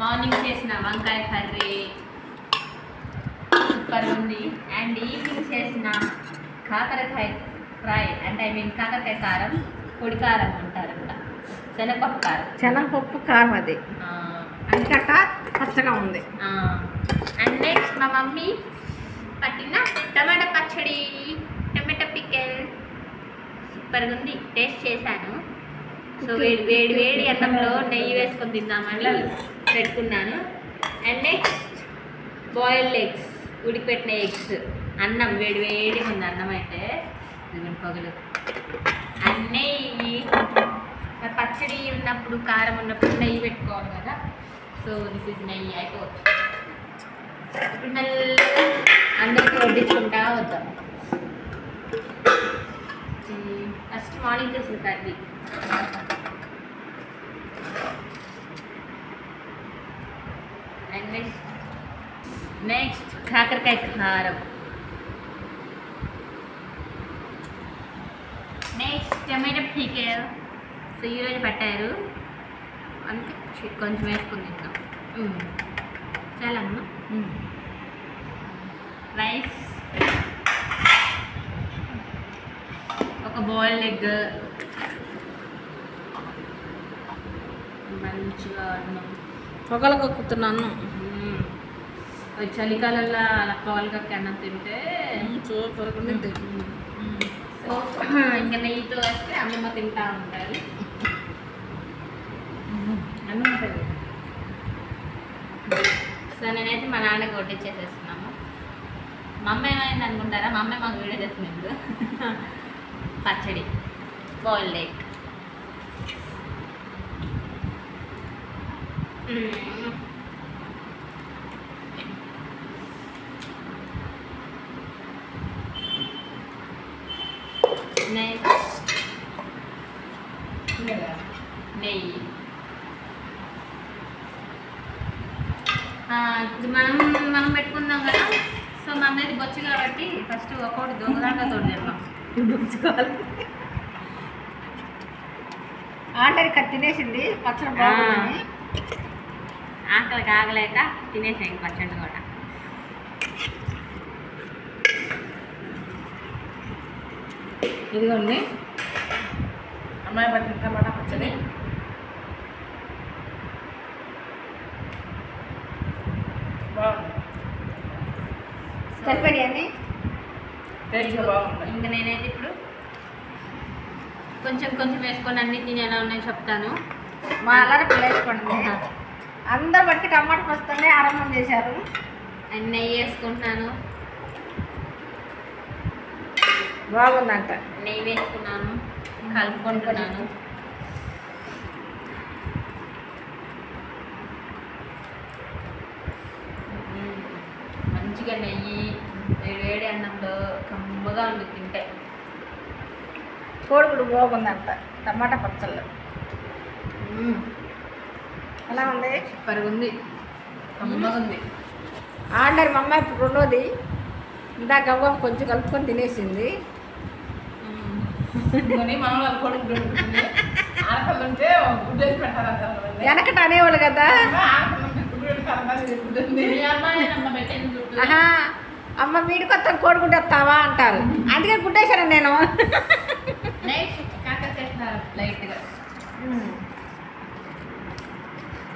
Morning చేసిన వంకాయ curry super ఉంది. అండ్ ఈవినింగ్ చేసిన కాకరకాయ ఫ్రై అంటే కాకరకాయ కారం, పొడి కారం అంటారు కూడా, శనగపప్పు కారం. శనగపప్పు కారం అది అంతట పచ్చగా ఉంది. అండ్ నెక్స్ట్ మా మమ్మీ పట్టిన టమాటా పచ్చడి, టమాటా పికెల్ సూపర్గా ఉంది. టేస్ట్ చేశాను. సో వేడి వేడి అన్నంలో నెయ్యి వేసుకొని తిందామని పెట్టుకున్నాను. అండ్ నెక్స్ట్ బాయిల్డ్ ఎగ్స్, ఉడికిపెట్టిన ఎగ్స్, అన్నం వేడి వేడిగా ఉంది. అన్నం అయితే పొగలు అన్నీ పచ్చడి ఉన్నప్పుడు, కారం ఉన్నప్పుడు నెయ్యి పెట్టుకోవాలి కదా. సో దిస్ ఇస్ నెయ్యి అయిపోవచ్చు. ఇప్పుడు మెల్లగా అందరికీ వడ్డించుకుంటా వద్దాం. ఫస్ట్ మార్నింగ్ చేసిన కర్రీ, అండ్ నెక్స్ట్ కాకరకాయ కారం, నెక్స్ట్ టమాటో పికెల్. సో ఈరోజు పట్టారు అందుకే కొంచెం వేసుకుని తింటాం. చాలా అమ్మ. రైస్, ఒక బాయిల్డ్ ఎగ్, మంచిగా అన్నం, పొగలు కొక్కుతున్నాను. చలికాలంలో అలా పొగలుగా అన్నం తింటే సూపర్గా ఉంది. సో ఇంకా నెయ్యితో వేస్తే అన్నమ్మ తింటా ఉంటారు. అన్నం ఉంటుంది. సో నేనైతే మా నాన్నకి వడ్డించేసేస్తున్నాము. మా అమ్మ ఏమైంది అనుకుంటారా, మా అమ్మ మాకు వీడియో తెస్తుంది. పచ్చడి, బాయిల్డ్ ఎగ్. నెక్స్ట్ నెయ్యి. ఇప్పుడు మనం పెట్టుకుందాం కదా. సో మా అమ్మది బొచ్చు కాబట్టి ఫస్ట్ ఒక్కొక్కటి దొంగదాంట్లో తోడేద్దాం. ఆంటరి కట్ తినేసింది పచ్చడి బాగుందని. ఆకలి కాగలేక తినేసాయి పచ్చడి కూడా. ఇదిగోండి అమ్మాయి పట్టిన టమాటా పచ్చడి. సరిపడి అని ఇంకా నేనైతే ఇప్పుడు కొంచెం కొంచెం వేసుకొని అన్ని తిని ఎలా ఉన్నాయో చెప్తాను. మా అల్లరి పిల్ల వేసుకోండి. అందరు బట్టి టమాటా పచ్చడి ఆరంభం చేశారు. అండ్ నెయ్యి వేసుకుంటున్నాను. బాగుందంట. నెయ్యి వేసుకున్నాను, కలుపుకుంటున్నాను. మంచిగా నెయ్యి వేడి అన్నంలో కమ్మగా ఉంది తింటే. కోడిగుడు బాగుందంట టమాటా పచ్చళ్ళు. ఎలా ఉంది? సూపర్గా ఉంది, కమ్మగా ఉంది. ఆర్డర్ మా అమ్మాయి ఇప్పుడు రెండోది. ఇందాక అవ్వ కొంచెం కలుపుకొని తినేసింది. వెనకట అనేవాళ్ళు కదా, అమ్మ వీడి కొత్త కోడిగుడ్డు వస్తావా అంటారు. అందుకే గుడ్డేశాను నేను. లైట్గా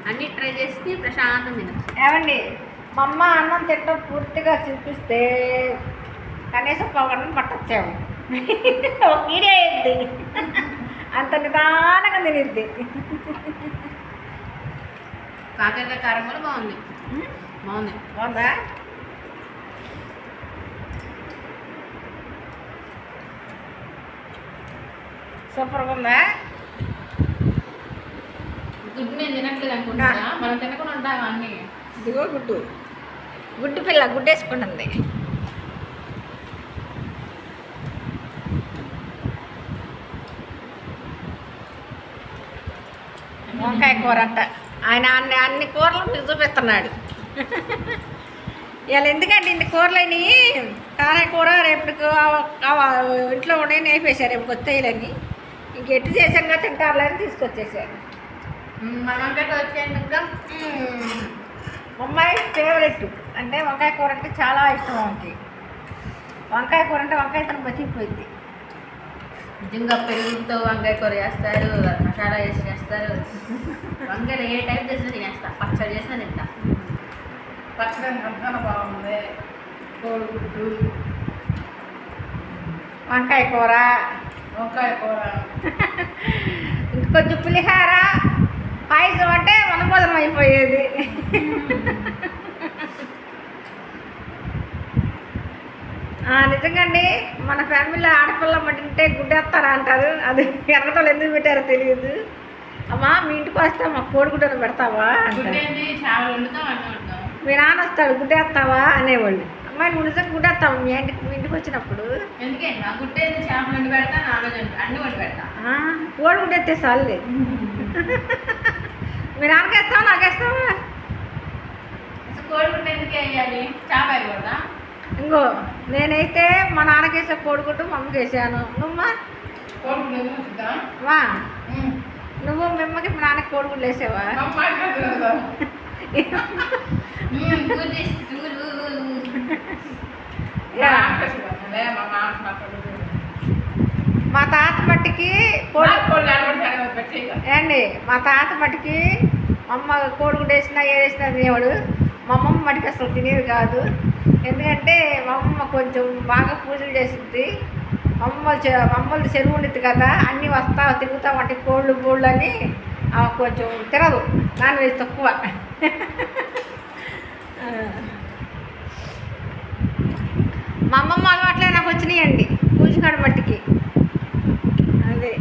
అన్నీ ట్రై చేసి ప్రశాంతం తిన. ఏమండి మా అమ్మ అన్నం తిట్టడం పూర్తిగా చూపిస్తే కనీసం పొగడం పట్టొచ్చాము. ఒక వీడియో అయింది, అంత నిదానంగా తినిద్ది. కాకరకాయ కారం కూడా బాగుంది. బాగుంది. బాగుందా? సూపర్గా ఉందా? గుడ్డు నేను తినట్లేదు అనుకుంటా. మనం తినకుండా ఉంటాం అన్నీ. ఇదిగో గుడ్డు, గుడ్డు పిల్ల గుడ్డేసుకుంటుంది. వంకాయ కూర అంట. ఆయన అన్ని కూరలు మీకు చూపిస్తున్నాడు. ఇవాళ ఎందుకంటే ఇన్ని కూరలు అయినాయి. కారాయ కూర రేపటికి ఇంట్లో ఉండే నేపేశారు, రేపు కొత్తయ్యలని. ఇంకెట్టు చేసాక తింటారులని తీసుకొచ్చేసారు. మనం వచ్చేందుకు ఫేవరెట్. అంటే వంకాయ కూర అంటే చాలా ఇష్టం ఆమెకి. వంకాయ కూర అంటే వంకాయతో బతికిపోయింది. నిజంగా పెరుగుతో వంకాయ కూర చేస్తారు, మసాలా వేసి చేస్తారు. వంకాయలు ఏ టైప్ చేసినా తినేస్తా, పచ్చడి చేసినా తింటా. పచ్చడి అంతా బాగుంది. కోడిగుడ్డు, వంకాయ కూర, వంకాయ కూర, ఇంకొంచెం పులిహార, పాయసం అంటే వనభోజనం అయిపోయేది. నిజంగాండి మన ఫ్యామిలీలో ఆడపిల్ల మట్టింటే గుడ్డేస్తారా అంటారు. అది ఎర్రటోళ్ళు ఎందుకు పెట్టారో తెలియదు. అమ్మా మీ ఇంటికి వస్తే మా కోడిగుడ్డను పెడతావా అంటారు. చేపలు వండుతాం అన్నీ వండుతాం. మీ నాన్న వస్తాడు గుడ్డేస్తావా అనేవాళ్ళు. అమ్మాయి నువ్వు నిజంగా గుడ్డేస్తావు మీ ఇంటికి వచ్చినప్పుడు. ఎందుకండి నా గుడ్డేది చేపలు వండి పెడతా, నాన్ వెజ్ అన్నీ వండి పెడతా. కోడిగుడ్డ ఎత్తే చాలులే. మీ నాన్నకేస్తావా నాకేస్తావా? అసలు కోడిగుడ్డు ఎందుకు వేయాలి? చేప వేయకూడదా? ఇంకో నేనైతే మా నాన్నకేసే కోడిగుడ్డు మా అమ్మకి వేసాను. నువ్వా? కోడిగుడ్డు ఎందుకు వస్తుందా? వా నువ్వు మీ అమ్మకి మా నాన్నకి కోడిగుడ్లు వేసావా? మా తాత మట్టికి ఏండి మా తాత మట్టికి అమ్మ కోడిగుడ్డు వేసినా ఏదేసినా తినేవాడు. మా అమ్మమ్మ మట్టికి అసలు తినేది కాదు. ఎందుకంటే మా అమ్మమ్మ కొంచెం బాగా పూజలు చేసింది. అమ్మలు చెరువు ఉండిద్ది కదా, అన్నీ వస్తా తిరుగుతా వాటి కోళ్ళు అని కొంచెం తినదు, నాన్ వెజ్ తక్కువ. మా అమ్మమ్మ అలవాట్లే నాకు వచ్చినాయండి పూజకాడ మట్టికి. అదే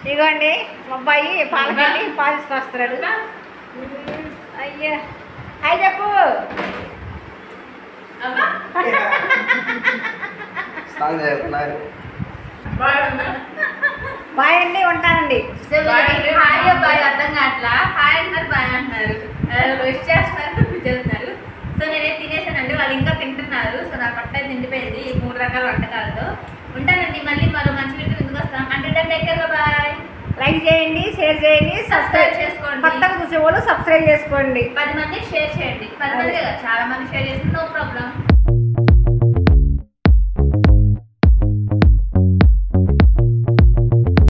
ఇదిగోండి మా అబ్బాయి పాలకెళ్ళి పాలు తీసుకొస్తున్నాడు. అయ్యా హాయ్ చెప్పు. బాయ్ అండి, ఉంటానండి. హాయ్ బాయ్ అర్థం కావట్లా. హాయ్ అంటున్నారు, బాయ్ అంటున్నారు, విష్ చేస్తున్నారు, చేస్తున్నారు. సో నేనే తినేసానండి, వాళ్ళు ఇంకా తింటున్నారు. సో నా పట్ట తిండిపోయింది ఈ 3 రకాల వంటకాలతో. ఉంటానండి, మళ్ళీ మరో మంచి వీడియో ముందుకు వస్తాం. అంటే దగ్గర బాయ్. లైక్ చేయండి, షేర్ చేయండి, సబ్స్క్రైబ్ చేసుకోండి. కొత్తగా చూసేవాళ్ళు సబ్స్క్రైబ్ చేసుకోండి. 10 మందికి షేర్ చేయండి. 10 మంది చాలా మంది షేర్ చేసి నో ప్రాబ్లం.